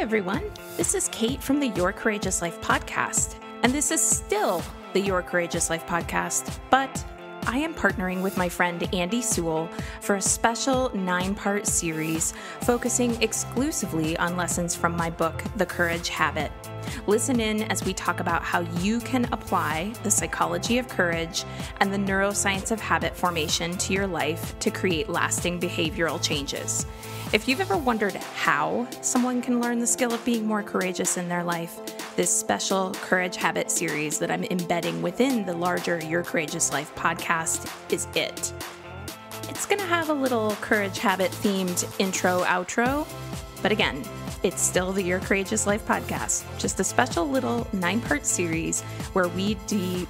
everyone. This is Kate from the Your Courageous Life podcast, and this is still the Your Courageous Life podcast, but I am partnering with my friend Andy Sewell for a special 9-part series focusing exclusively on lessons from my book, The Courage Habit. Listen in as we talk about how you can apply the psychology of courage and the neuroscience of habit formation to your life to create lasting behavioral changes. If you've ever wondered how someone can learn the skill of being more courageous in their life, this special Courage Habit series that I'm embedding within the larger Your Courageous Life podcast is it. It's going to have a little Courage Habit themed intro, outro, but again, it's still the Your Courageous Life podcast, just a special little 9-part series where we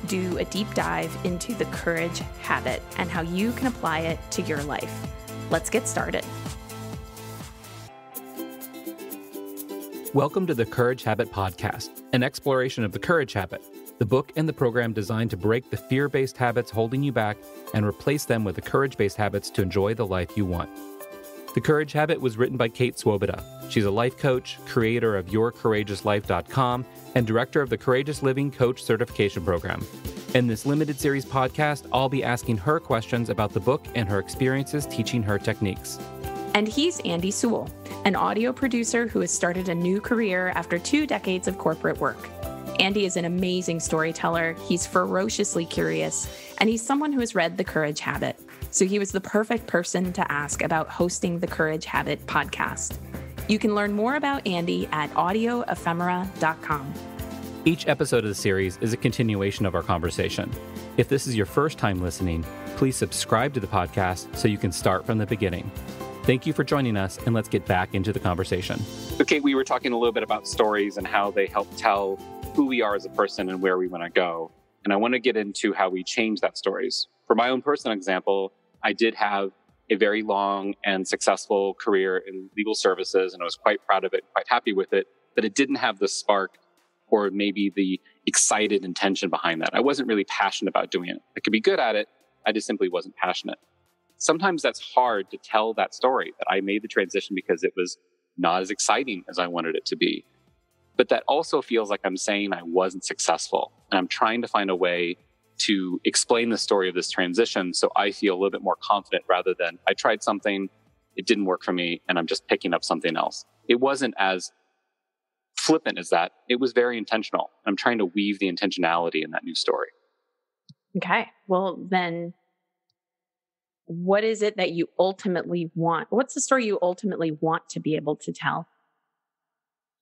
do a deep dive into the courage habit and how you can apply it to your life. Let's get started. Welcome to the Courage Habit Podcast, an exploration of the Courage Habit, the book and the program designed to break the fear-based habits holding you back and replace them with the courage-based habits to enjoy the life you want. The Courage Habit was written by Kate Swoboda. She's a life coach, creator of YourCourageousLife.com, and director of the Courageous Living Coach Certification Program. In this limited series podcast, I'll be asking her questions about the book and her experiences teaching her techniques. And he's Andy Sewell, an audio producer who has started a new career after 2 decades of corporate work. Andy is an amazing storyteller, he's ferociously curious, and he's someone who has read The Courage Habit. So he was the perfect person to ask about hosting the Courage Habit podcast. You can learn more about Andy at audioephemera.com. Each episode of the series is a continuation of our conversation. If this is your first time listening, please subscribe to the podcast so you can start from the beginning. Thank you for joining us, and let's get back into the conversation. Okay, we were talking a little bit about stories and how they help tell who we are as a person and where we want to go. And I want to get into how we change that stories. For my own personal example, I did have a very long and successful career in legal services, and I was quite proud of it, quite happy with it, but it didn't have the spark or maybe the excited intention behind that. I wasn't really passionate about doing it. I could be good at it, I just simply wasn't passionate. Sometimes that's hard to tell that story, that I made the transition because it was not as exciting as I wanted it to be. But that also feels like I'm saying I wasn't successful. And I'm trying to find a way to explain the story of this transition so I feel a little bit more confident rather than I tried something, it didn't work for me, and I'm just picking up something else. It wasn't as flippant as that. It was very intentional. I'm trying to weave the intentionality in that new story. Okay, well then, what is it that you ultimately want? What's the story you ultimately want to be able to tell?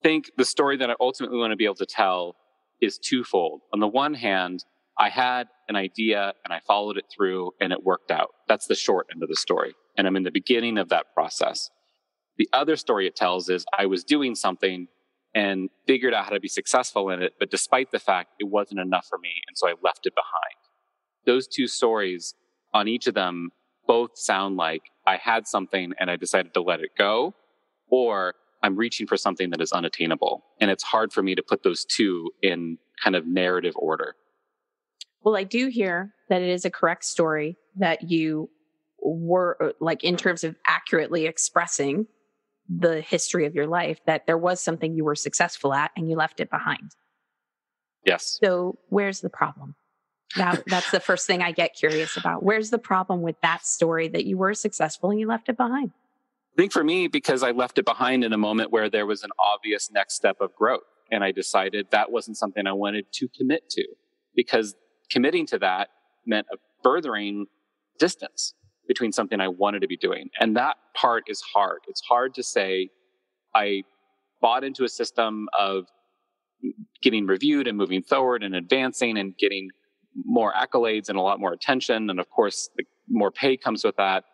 I think the story that I ultimately want to be able to tell is twofold. On the one hand, I had an idea and I followed it through and it worked out. That's the short end of the story. And I'm in the beginning of that process. The other story it tells is I was doing something and figured out how to be successful in it, but despite the fact it wasn't enough for me, and so I left it behind. Those two stories, on each of them, both sound like I had something and I decided to let it go, or I'm reaching for something that is unattainable. And it's hard for me to put those two in kind of narrative order. Well, I do hear that it is a correct story that you were, like, in terms of accurately expressing the history of your life, that there was something you were successful at and you left it behind. Yes. So where's the problem? That's the first thing I get curious about. Where's the problem with that story that you were successful and you left it behind? I think for me, because I left it behind in a moment where there was an obvious next step of growth. And I decided that wasn't something I wanted to commit to, because committing to that meant a furthering distance between something I wanted to be doing. And that part is hard. It's hard to say I bought into a system of getting reviewed and moving forward and advancing and getting more accolades and a lot more attention. And of course, more pay comes with that.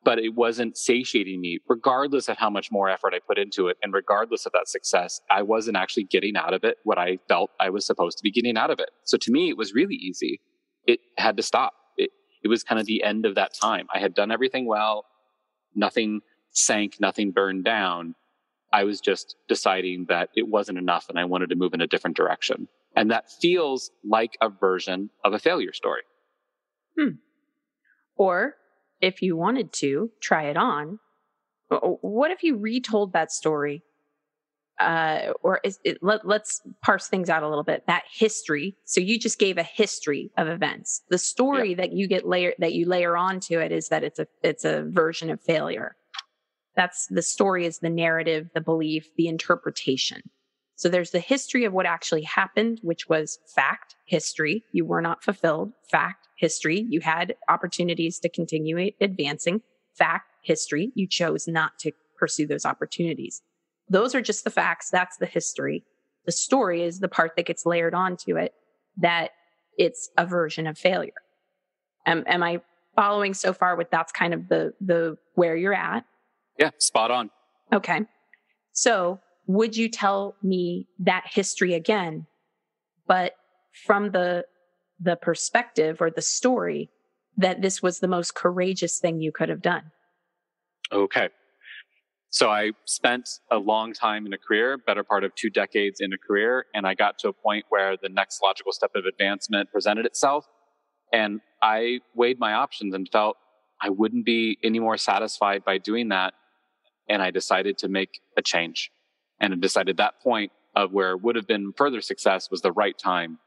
But it wasn't satiating me, regardless of how much more effort I put into it. And regardless of that success, I wasn't actually getting out of it what I felt I was supposed to be getting out of it. So to me, it was really easy. It had to stop. It was kind of the end of that time. I had done everything well. Nothing sank, nothing burned down. I was just deciding that it wasn't enough and I wanted to move in a different direction. And that feels like a version of a failure story. Or if you wanted to try it on, what if you retold that story let's parse things out a little bit. That history. So you just gave a history of events. The story that you layer onto it is that it's a version of failure. That's the story, is the narrative, the belief, the interpretation. So there's the history of what actually happened, which was fact, history. You were not fulfilled. Fact, history. You had opportunities to continue advancing. Fact, history. You chose not to pursue those opportunities. Those are just the facts. That's the history. The story is the part that gets layered onto it, that it's a version of failure. Am I following so far with that's kind of the where you're at? Yeah, spot on. Okay. So would you tell me that history again, but from the perspective or the story that this was the most courageous thing you could have done? Okay. So I spent a long time in a career, better part of 2 decades in a career, and I got to a point where the next logical step of advancement presented itself. And I weighed my options and felt I wouldn't be any more satisfied by doing that. And I decided to make a change. And I decided that point of where would have been further success was the right time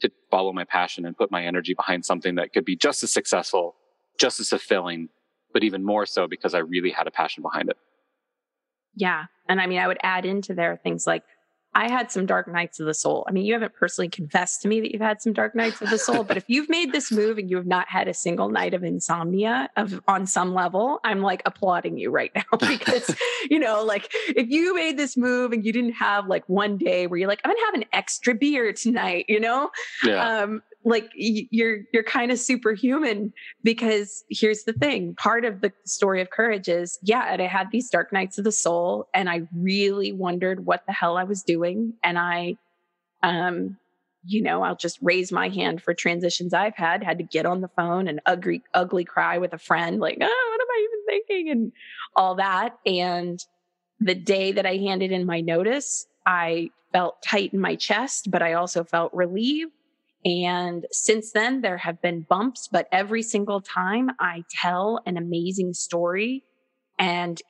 to follow my passion and put my energy behind something that could be just as successful, just as fulfilling, but even more so because I really had a passion behind it. Yeah. And I mean, I would add into there things like, I had some dark nights of the soul. I mean, you haven't personally confessed to me that you've had some dark nights of the soul, but if you've made this move and you have not had a single night of insomnia on some level, I'm like applauding you right now because, like if you made this move and you didn't have like one day where you're like, I'm going to have an extra beer tonight, Yeah. Like you're kind of superhuman, because here's the thing. Part of the story of courage is, and I had these dark nights of the soul and I really wondered what the hell I was doing. And I, I'll just raise my hand for transitions I've had to get on the phone and ugly cry with a friend, like, oh, what am I even thinking? And all that. And the day that I handed in my notice, I felt tight in my chest, but I also felt relieved. And since then, there have been bumps, but every single time I tell an amazing story, and,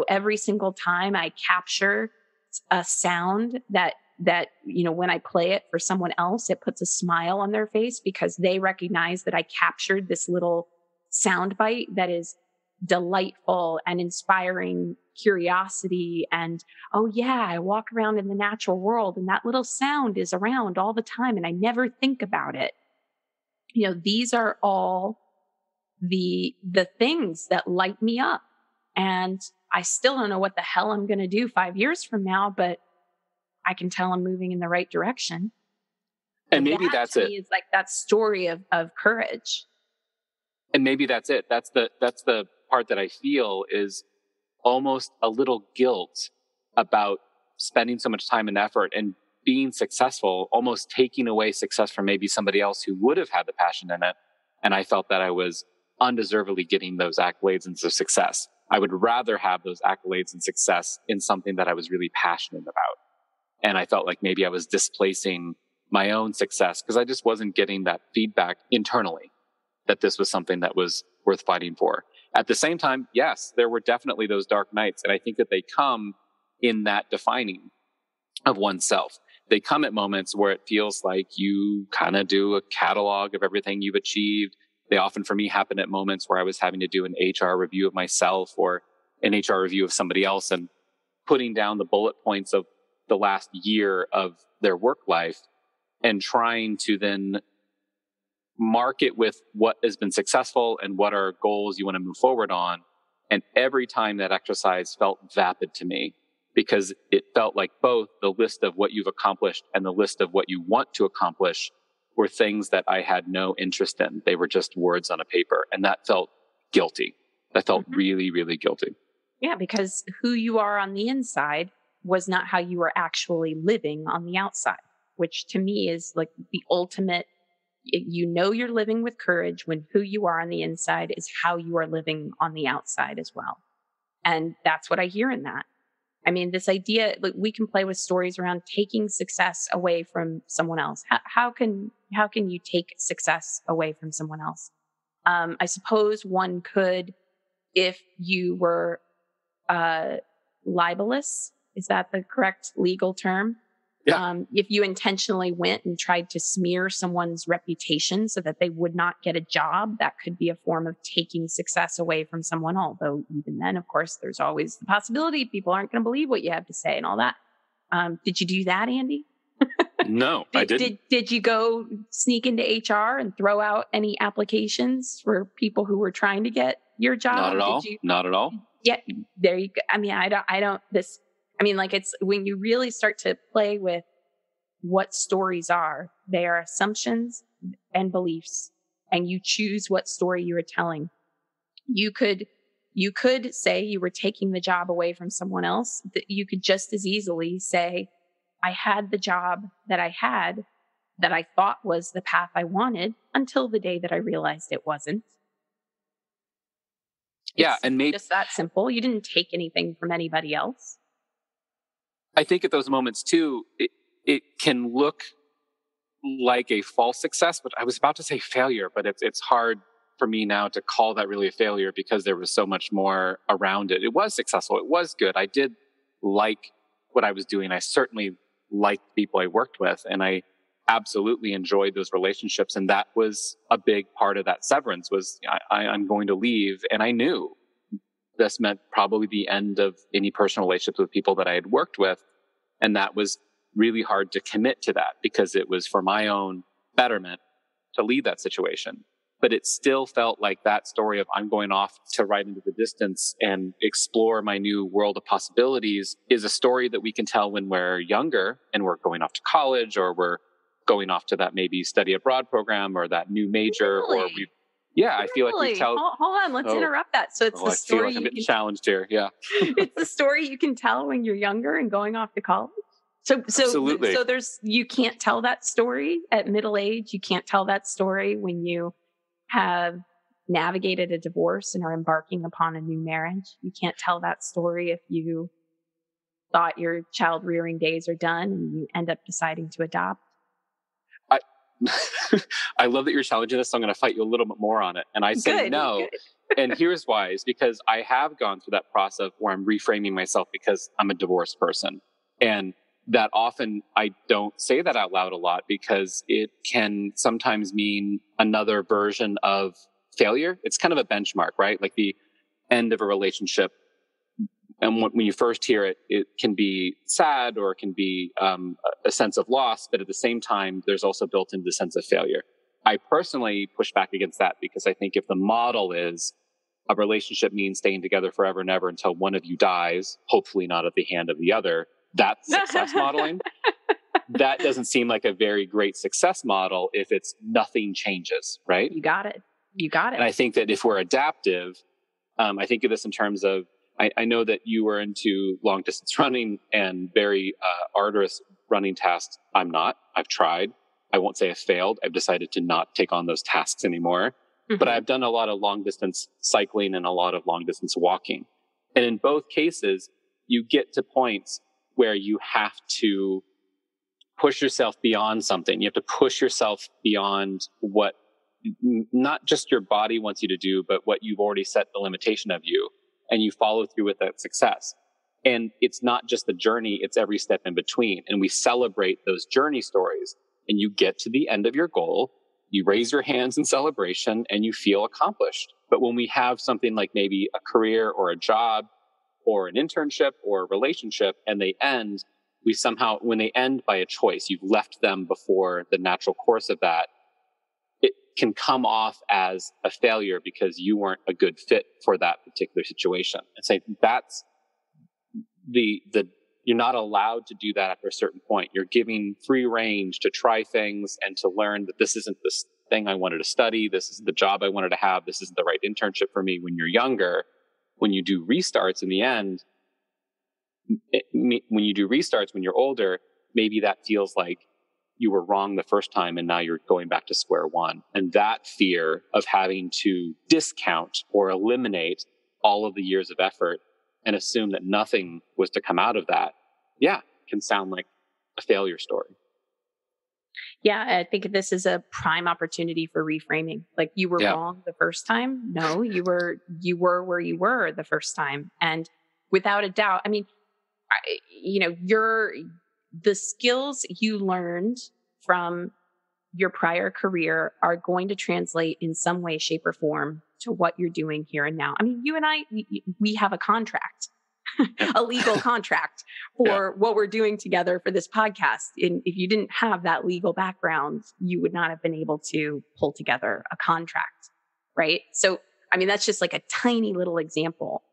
every single time I capture a sound that, when I play it for someone else, it puts a smile on their face because they recognize that I captured this little sound bite that is delightful and inspiring curiosity. And, oh yeah, I walk around in the natural world and that little sound is around all the time and I never think about it. These are all the things that light me up. And I still don't know what the hell I'm going to do 5 years from now, but I can tell I'm moving in the right direction. And maybe that's it. It's like that story of courage. And maybe that's it. That's the part that I feel is almost a little guilt about spending so much time and effort and being successful, almost taking away success from maybe somebody else who would have had the passion in it. And I felt that I was undeservedly getting those accolades and success. I would rather have those accolades and success in something that I was really passionate about. And I felt like maybe I was displacing my own success because I just wasn't getting that feedback internally that this was something that was worth fighting for. At the same time, yes, there were definitely those dark nights. And I think that they come in that defining of oneself. They come at moments where it feels like you kind of do a catalog of everything you've achieved. They often, for me, happen at moments where I was having to do an HR review of myself or an HR review of somebody else and putting down the bullet points of the last year of their work life and trying to then mark it with what has been successful and what are goals you want to move forward on. And every time that exercise felt vapid to me because it felt like both the list of what you've accomplished and the list of what you want to accomplish were things that I had no interest in. They were just words on a paper. And that felt guilty. That felt really, really guilty. Yeah, because who you are on the inside was not how you were actually living on the outside, which to me is like the ultimate. You're living with courage when who you are on the inside is how you are living on the outside as well. And that's what I hear in that. I mean, this idea, like, we can play with stories around taking success away from someone else. How can you take success away from someone else? I suppose one could, if you were libelous Is that the correct legal term? Yeah. If you intentionally went and tried to smear someone's reputation so that they would not get a job, that could be a form of taking success away from someone. Although even then, of course, there's always the possibility people aren't going to believe what you have to say and all that. Did you do that, Andy? No, I didn't. Did you go sneak into HR and throw out any applications for people who were trying to get your job? Not at all. Not at all. Yeah, there you go. I mean, it's when you really start to play with what stories are, they are assumptions and beliefs, and you choose what story you are telling. You could say you were taking the job away from someone else. That you could just as easily say, I had the job that I had that I thought was the path I wanted until the day that I realized it wasn't. Yeah, It's and maybe just that simple. You didn't take anything from anybody else. I think at those moments too, it can look like a false success, but I was about to say failure, but it's hard for me now to call that really a failure because there was so much more around it. It was successful. It was good. I did like what I was doing. I certainly liked people I worked with, and I absolutely enjoyed those relationships. And that was a big part of that severance was I'm going to leave. And I knew this meant probably the end of any personal relationships with people that I had worked with. And that was really hard to commit to that because it was for my own betterment to leave that situation. But it still felt like that story of I'm going off to right into the distance and explore my new world of possibilities is a story that we can tell when we're younger and we're going off to college or we're going off to that maybe study abroad program or that new major or I feel like we tell. Hold on, let's interrupt that. So it's the story. I feel like I'm getting challenged here. Yeah. It's the story you can tell when you're younger and going off to college. So Absolutely. So you can't tell that story at middle age. You can't tell that story when you have navigated a divorce and are embarking upon a new marriage. You can't tell that story if you thought your child rearing days are done and you end up deciding to adopt. I love that you're challenging this, so I'm going to fight you a little bit more on it. And I say no. And here's why, is because I have gone through that process where I'm reframing myself because I'm a divorced person. And that often I don't say that out loud a lot because it can sometimes mean another version of failure. It's kind of a benchmark, right? Like the end of a relationship. And when you first hear it, it can be sad or it can be a sense of loss. But at the same time, there's also built into the sense of failure. I personally push back against that because I think if the model is a relationship means staying together forever and ever until one of you dies, hopefully not at the hand of the other, that's success modeling. That doesn't seem like a very great success model if it's nothing changes, right? You got it. And I think that if we're adaptive, I think of this in terms of, I know that you were into long distance running and very arduous running tasks. I'm not. I've tried. I won't say I failed. I've decided to not take on those tasks anymore. Mm-hmm. But I've done a lot of long distance cycling and a lot of long distance walking. And in both cases, you get to points where you have to push yourself beyond something. You have to push yourself beyond what not just your body wants you to do, but what you've already set the limitation of you. And you follow through with that success. And it's not just the journey, it's every step in between. And we celebrate those journey stories. And you get to the end of your goal, you raise your hands in celebration, and you feel accomplished. But when we have something like maybe a career or a job or an internship or a relationship, and they end, we somehow, when they end by a choice, you've left them before the natural course of that, it can come off as a failure because you weren't a good fit for that particular situation. And say that's you're not allowed to do that after a certain point. You're giving free range to try things and to learn that this isn't this thing I wanted to study. This is the job I wanted to have. This isn't the right internship for me. When you're younger, when you do restarts in the end, when you do restarts when you're older, maybe that feels like you were wrong the first time and now you're going back to square one. And that fear of having to discount or eliminate all of the years of effort and assume that nothing was to come out of that, can sound like a failure story. Yeah, I think this is a prime opportunity for reframing. Like you were wrong the first time. No, you were where you were the first time. And without a doubt, I mean, the skills you learned from your prior career are going to translate in some way, shape, or form to what you're doing here and now. I mean, you and I, we have a contract, a legal contract for what we're doing together for this podcast. And if you didn't have that legal background, you would not have been able to pull together a contract, right? So, I mean, that's just like a tiny little example.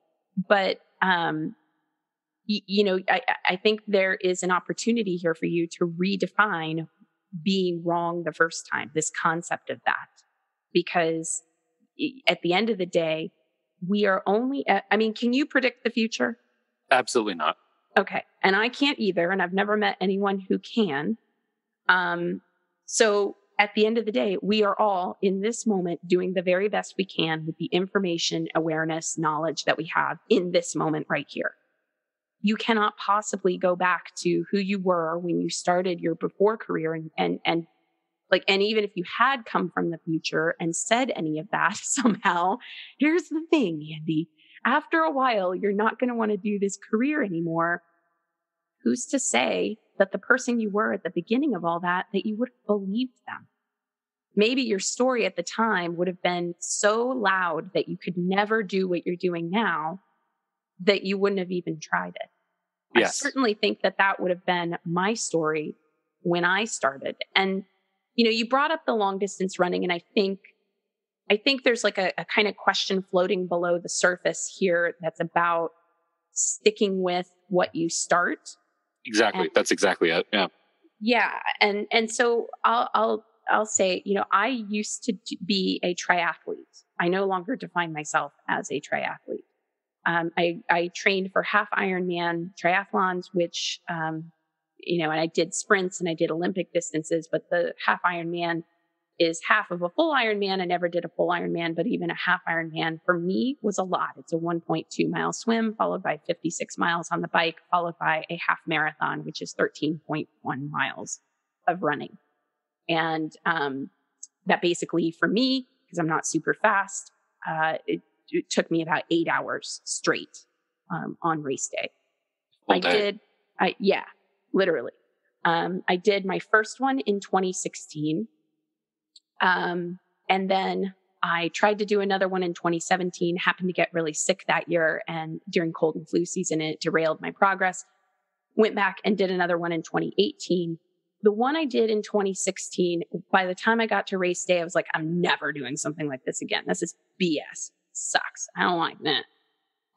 But, I think there is an opportunity here for you to redefine being wrong the first time, this concept of that. Because at the end of the day, we are only, can you predict the future? Absolutely not. Okay. And I can't either. And I've never met anyone who can. So at the end of the day, we are all in this moment doing the very best we can with the information, awareness, knowledge that we have in this moment right here. You cannot possibly go back to who you were when you started your before career and even if you had come from the future and said any of that somehow, here's the thing, Andy, after a while, you're not going to want to do this career anymore. Who's to say that the person you were at the beginning of all that you would have believed them? Maybe your story at the time would have been so loud that you could never do what you're doing now that you wouldn't have even tried it. Yes. I certainly think that would have been my story when I started. And, you brought up the long distance running. And I think there's like a kind of question floating below the surface here that's about sticking with what you start. Exactly. That's exactly it. Yeah. Yeah. And so I'll say, I used to be a triathlete. I no longer define myself as a triathlete. I trained for half Ironman triathlons, which, and I did sprints and I did Olympic distances, but the half Ironman is half of a full Ironman. I never did a full Ironman, but even a half Ironman for me was a lot. It's a 1.2 mile swim followed by 56 miles on the bike, followed by a half marathon, which is 13.1 miles of running. And, that basically for me, because I'm not super fast, it took me about 8 hours straight, on race day. Literally. I did my first one in 2016. And then I tried to do another one in 2017, happened to get really sick that year. And during cold and flu season, it derailed my progress. Went back and did another one in 2018. The one I did in 2016, by the time I got to race day, I was like, I'm never doing something like this again. This is BS. Sucks. I don't like that.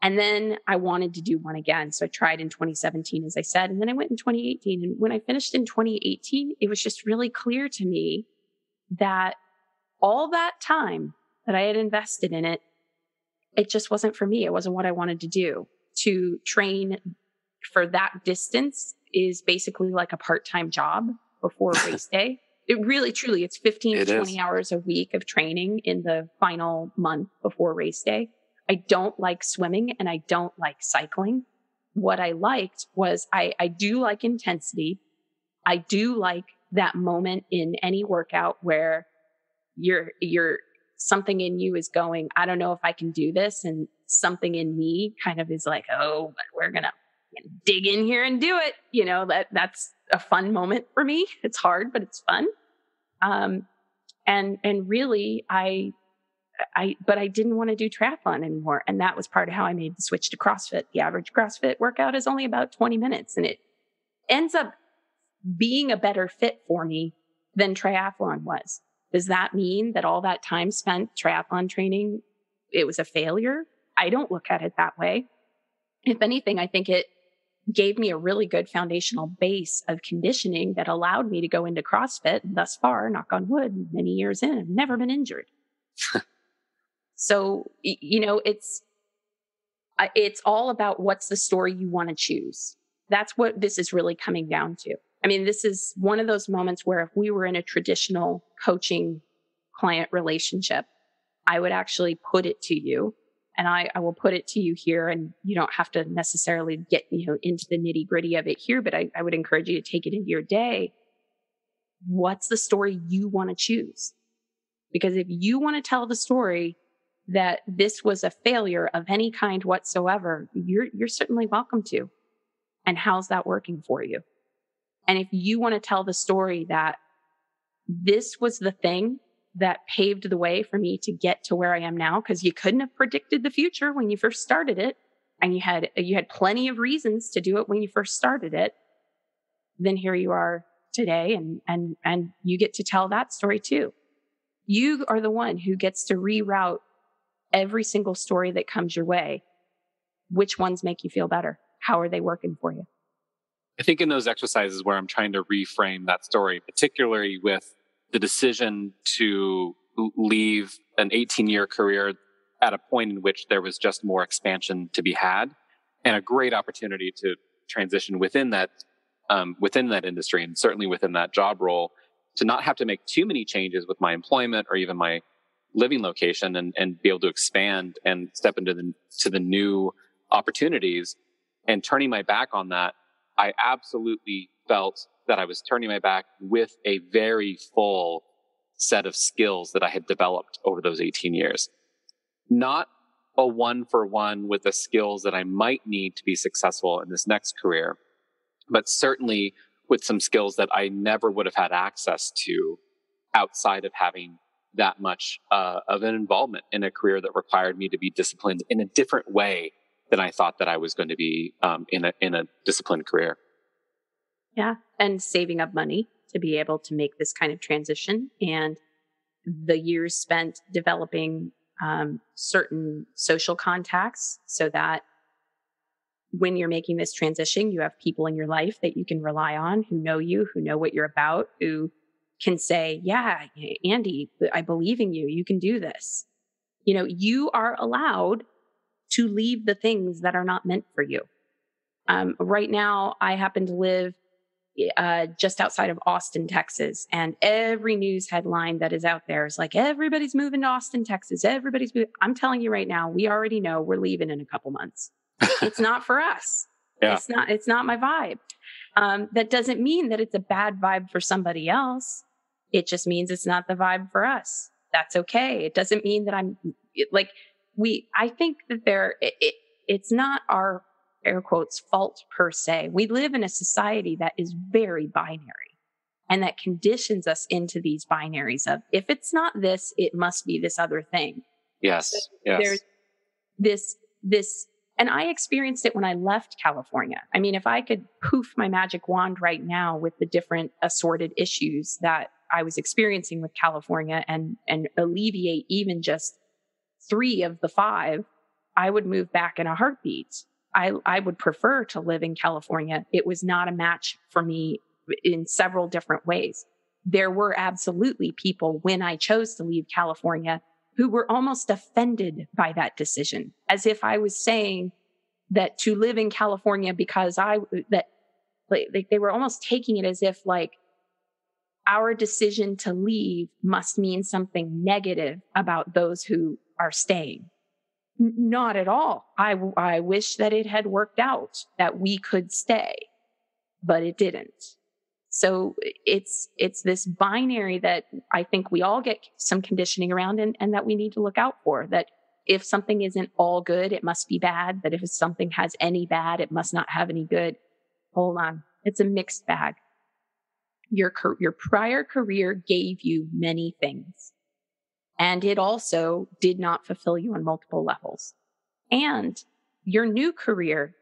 And then I wanted to do one again. So I tried in 2017, as I said, and then I went in 2018. And when I finished in 2018, it was just really clear to me that all that time that I had invested in it, it just wasn't for me. It wasn't what I wanted to do. To train for that distance is basically like a part-time job before race day. It really, truly, it's 15 to 20 hours a week of training in the final month before race day. I don't like swimming and I don't like cycling. What I liked was I do like intensity. I do like that moment in any workout where you're something in you is going, I don't know if I can do this. And something in me kind of is like, oh, but we're going to dig in here and do it. That's a fun moment for me. It's hard, but it's fun. And really but I didn't want to do triathlon anymore. And that was part of how I made the switch to CrossFit. The average CrossFit workout is only about 20 minutes and it ends up being a better fit for me than triathlon was. Does that mean that all that time spent triathlon training, it was a failure? I don't look at it that way. If anything, I think it gave me a really good foundational base of conditioning that allowed me to go into CrossFit. And thus far, knock on wood, many years in, I've never been injured. So, it's all about what's the story you want to choose. That's what this is really coming down to. I mean, this is one of those moments where if we were in a traditional coaching client relationship, I would actually put it to you. And I will put it to you here, and you don't have to necessarily get, into the nitty gritty of it here, but I would encourage you to take it into your day. What's the story you want to choose? Because if you want to tell the story that this was a failure of any kind whatsoever, you're certainly welcome to. And how's that working for you? And if you want to tell the story that this was the thing that paved the way for me to get to where I am now, because you couldn't have predicted the future when you first started it, and you had plenty of reasons to do it when you first started it, then here you are today, and you get to tell that story too. You are the one who gets to reroute every single story that comes your way. Which ones make you feel better? How are they working for you? I think in those exercises where I'm trying to reframe that story, particularly with the decision to leave an 18-year career at a point in which there was just more expansion to be had and a great opportunity to transition within that industry and certainly within that job role, to not have to make too many changes with my employment or even my living location and be able to expand and step into the new opportunities. And turning my back on that, I absolutely felt that I was turning my back with a very full set of skills that I had developed over those 18 years. Not a one-for-one with the skills that I might need to be successful in this next career, but certainly with some skills that I never would have had access to outside of having that much of an involvement in a career that required me to be disciplined in a different way than I thought that I was going to be in a disciplined career. Yeah. And saving up money to be able to make this kind of transition, and the years spent developing certain social contacts so that when you're making this transition, you have people in your life that you can rely on, who know you, who know what you're about, who can say, yeah, Andy, I believe in you. You can do this. You are allowed to leave the things that are not meant for you. Right now, I happen to live just outside of Austin, Texas. And every news headline that is out there is like, everybody's moving to Austin, Texas. Everybody's moving. I'm telling you right now, we already know we're leaving in a couple months. It's not for us. Yeah. It's not my vibe. That doesn't mean that it's a bad vibe for somebody else. It just means it's not the vibe for us. That's okay. It doesn't mean that I think that it's not our air quotes fault per se. We live in a society that is very binary and that conditions us into these binaries of, if it's not this, it must be this other thing. Yes. So yes. There's this, and I experienced it when I left California. I mean, if I could poof my magic wand right now with the different assorted issues that I was experiencing with California and alleviate even just 3 of the 5, I would move back in a heartbeat. I would prefer to live in California. It was not a match for me in several different ways. There were absolutely people when I chose to leave California who were almost offended by that decision, as if I was saying that to live in California because they were almost taking it as if like our decision to leave must mean something negative about those who are staying. Not at all. I wish that it had worked out, that we could stay, but it didn't. So it's this binary that I think we all get some conditioning around and that we need to look out for, that if something isn't all good, it must be bad. That if something has any bad, it must not have any good. Hold on. It's a mixed bag. Your prior career gave you many things. And it also did not fulfill you on multiple levels. And your new career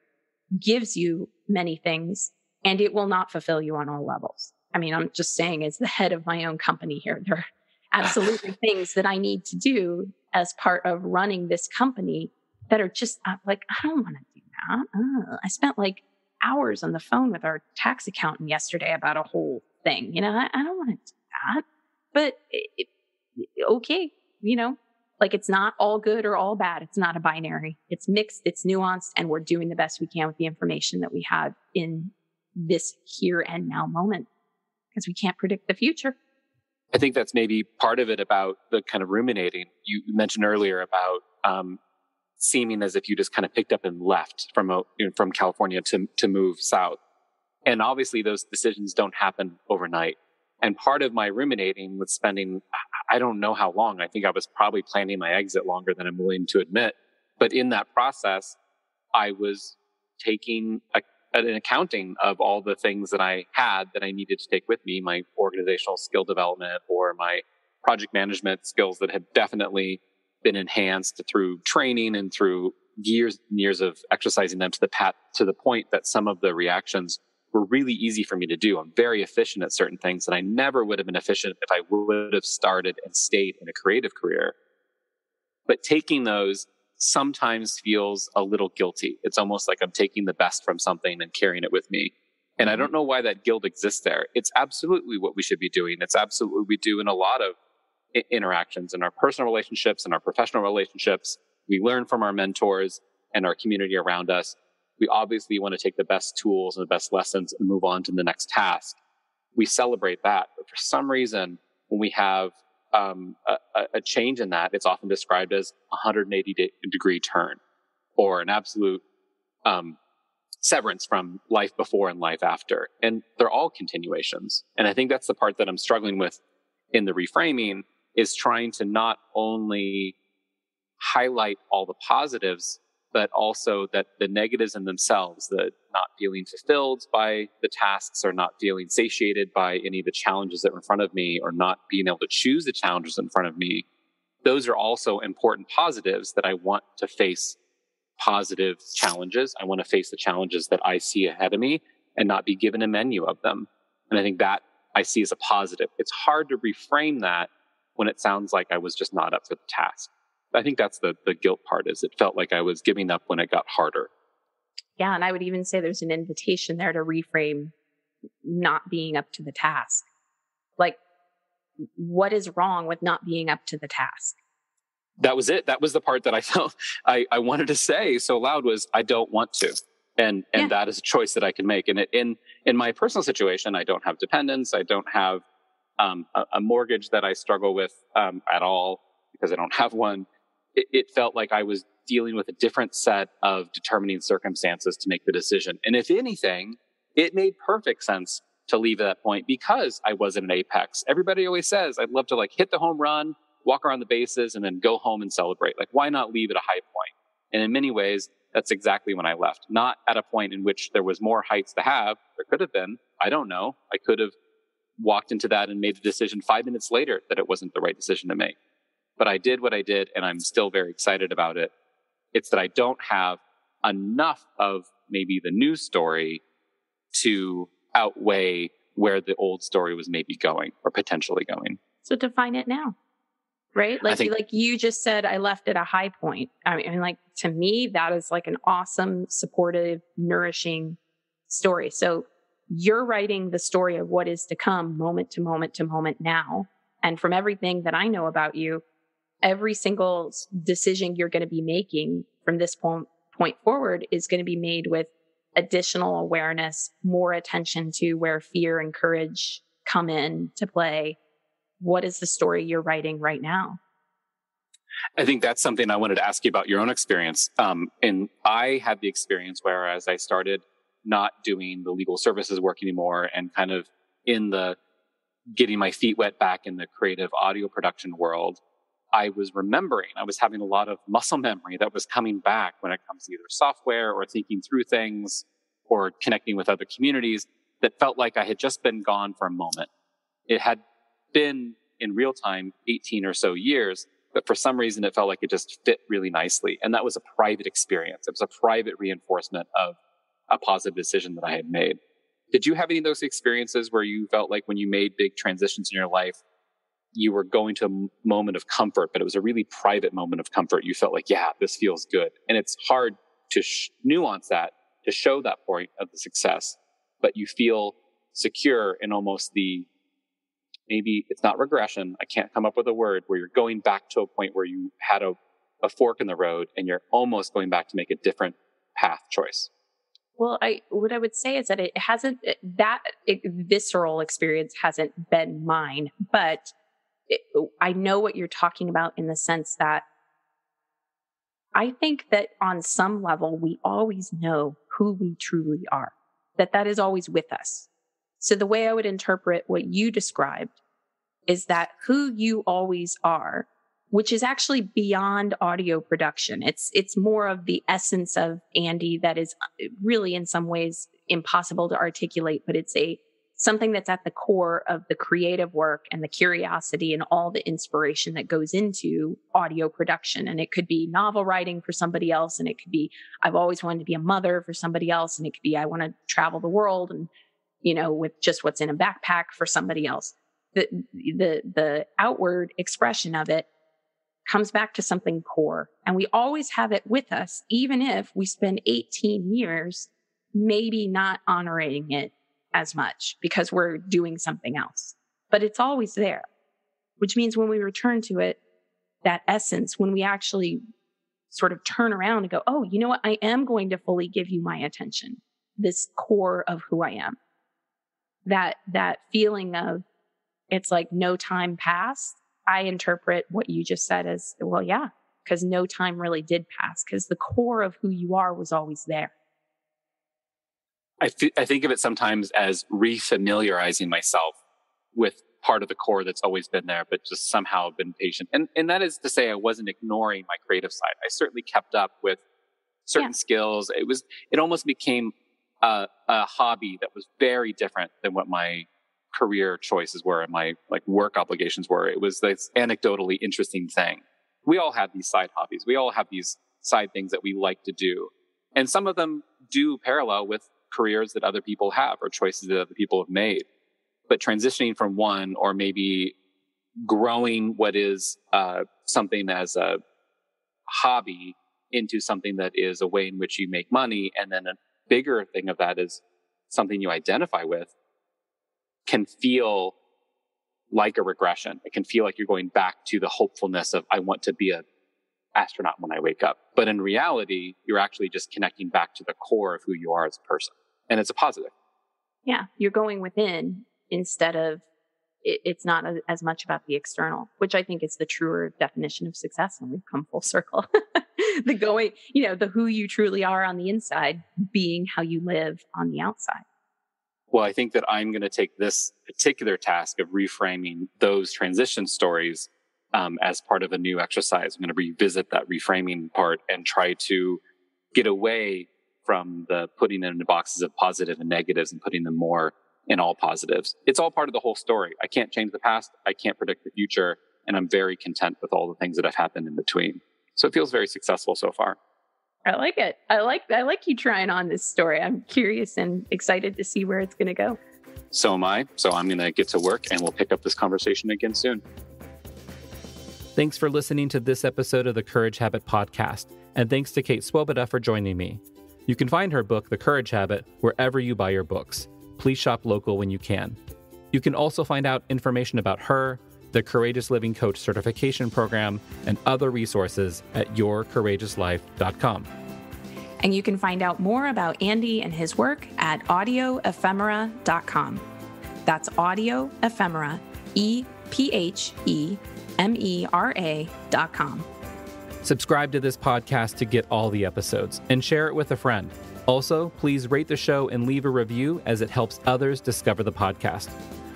gives you many things, and it will not fulfill you on all levels. I mean, I'm just saying, as the head of my own company here, there are absolutely things that I need to do as part of running this company that are just like, I don't want to do that. I spent like hours on the phone with our tax accountant yesterday about a whole thing. I don't want to do that. But okay, like it's not all good or all bad. It's not a binary. It's mixed, it's nuanced, and we're doing the best we can with the information that we have in this here and now moment, because we can't predict the future. I think that's maybe part of it about the kind of ruminating you mentioned earlier about seeming as if you just kind of picked up and left from California to move south. And obviously those decisions don't happen overnight. And part of my ruminating was spending, I don't know how long. I think I was probably planning my exit longer than I'm willing to admit. But in that process, I was taking an accounting of all the things that I had that I needed to take with me, my organizational skill development or my project management skills that have definitely been enhanced through training and through years and years of exercising them to the point that some of the reactions were really easy for me to do. I'm very efficient at certain things, and I never would have been efficient if I would have started and stayed in a creative career. But taking those sometimes feels a little guilty. It's almost like I'm taking the best from something and carrying it with me. And I don't know why that guilt exists there. It's absolutely what we should be doing. It's absolutely what we do in a lot of interactions in our personal relationships and our professional relationships. We learn from our mentors and our community around us. We obviously want to take the best tools and the best lessons and move on to the next task. We celebrate that. But for some reason, when we have a change in that, it's often described as a 180-degree turn or an absolute severance from life before and life after. And they're all continuations. And I think that's the part that I'm struggling with in the reframing, is trying to not only highlight all the positives, but also that the negatives in themselves, the not feeling fulfilled by the tasks or not feeling satiated by any of the challenges that are in front of me or not being able to choose the challenges in front of me, those are also important positives that I want to face positive challenges. I want to face the challenges that I see ahead of me and not be given a menu of them. And I think that I see as a positive. It's hard to reframe that when it sounds like I was just not up for the task. I think that's the guilt part, is it felt like I was giving up when it got harder. Yeah. And I would even say there's an invitation there to reframe not being up to the task. Like, what is wrong with not being up to the task? That was it. That was the part that I felt I wanted to say so loud, was I don't want to. And that is a choice that I can make. And in my personal situation, I don't have dependents. I don't have a mortgage that I struggle with at all because I don't have one. It felt like I was dealing with a different set of determining circumstances to make the decision. And if anything, it made perfect sense to leave at that point because I was at an apex. Everybody always says, I'd love to like hit the home run, walk around the bases, and then go home and celebrate. Like, why not leave at a high point? And in many ways, that's exactly when I left. Not at a point in which there was more heights to have. There could have been. I don't know. I could have walked into that and made the decision 5 minutes later that it wasn't the right decision to make. But I did what I did, and I'm still very excited about it. It's that I don't have enough of maybe the new story to outweigh where the old story was maybe going or potentially going. So define it now, right? Like you just said, I left at a high point. I mean, like, to me, that is like an awesome, supportive, nourishing story. So you're writing the story of what is to come, moment to moment to moment now. And from everything that I know about you, every single decision you're going to be making from this point forward is going to be made with additional awareness, more attention to where fear and courage come in to play. What is the story you're writing right now? I think that's something I wanted to ask you about your own experience. And I had the experience where as I started not doing the legal services work anymore and kind of in the getting my feet wet back in the creative audio production world, I was having a lot of muscle memory that was coming back when it comes to either software or thinking through things or connecting with other communities that felt like I had just been gone for a moment. It had been in real time 18 or so years, but for some reason it felt like it just fit really nicely. And that was a private experience. It was a private reinforcement of a positive decision that I had made. Did you have any of those experiences where you felt like when you made big transitions in your life, you were going to a moment of comfort, but it was a really private moment of comfort? You felt like, yeah, this feels good. And it's hard to nuance that, to show that point of the success, but you feel secure in almost maybe it's not regression. I can't come up with a word where you're going back to a point where you had a fork in the road and you're almost going back to make a different path choice. Well, what I would say is that that visceral experience hasn't been mine, but I know what you're talking about in the sense that I think that on some level, we always know who we truly are, that is always with us. So the way I would interpret what you described is that who you always are, which is actually beyond audio production. It's more of the essence of Andy that is really in some ways impossible to articulate, but it's something that's at the core of the creative work and the curiosity and all the inspiration that goes into audio production. And it could be novel writing for somebody else. And it could be, I've always wanted to be a mother for somebody else. And it could be, I want to travel the world and, with just what's in a backpack for somebody else. The outward expression of it comes back to something core. And we always have it with us, even if we spend 18 years maybe not honoring it as much because we're doing something else. But it's always there, which means when we return to it, that essence, when we actually sort of turn around and go, oh, you know what? I am going to fully give you my attention, this core of who I am. That feeling of, it's like no time passed. I interpret what you just said as, well, yeah, because no time really did pass because the core of who you are was always there. I think of it sometimes as refamiliarizing myself with part of the core that's always been there, but just somehow been patient. And that is to say, I wasn't ignoring my creative side. I certainly kept up with certain skills. It almost became a hobby that was very different than what my career choices were and my work obligations were. It was this anecdotally interesting thing. We all have these side hobbies. We all have these side things that we like to do. And some of them do parallel with careers that other people have or choices that other people have made. But transitioning from one, or maybe growing what is something as a hobby into something that is a way in which you make money, and then a bigger thing of that is something you identify with, can feel like a regression. It can feel like you're going back to the hopefulness of, I want to be an astronaut when I wake up. But in reality, you're actually just connecting back to the core of who you are as a person. And it's a positive. Yeah, you're going within instead of, it's not as much about the external, which I think is the truer definition of success. And we've come full circle. The going, the who you truly are on the inside being how you live on the outside. Well, I think that I'm going to take this particular task of reframing those transition stories as part of a new exercise. I'm going to revisit that reframing part and try to get away from the putting them into boxes of positive and negatives and putting them more in all positives. It's all part of the whole story. I can't change the past. I can't predict the future. And I'm very content with all the things that have happened in between. So it feels very successful so far. I like it. I like you trying on this story. I'm curious and excited to see where it's going to go. So am I. So I'm going to get to work and we'll pick up this conversation again soon. Thanks for listening to this episode of the Courage Habit podcast. And thanks to Kate Swoboda for joining me. You can find her book, The Courage Habit, wherever you buy your books. Please shop local when you can. You can also find out information about her, the Courageous Living Coach certification program, and other resources at yourcourageouslife.com. And you can find out more about Andy and his work at audioephemera.com. That's Audio Ephemera, EPHEMERA.com. Subscribe to this podcast to get all the episodes and share it with a friend. Also, please rate the show and leave a review as it helps others discover the podcast.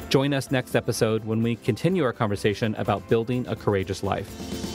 Join us next episode when we continue our conversation about building a courageous life.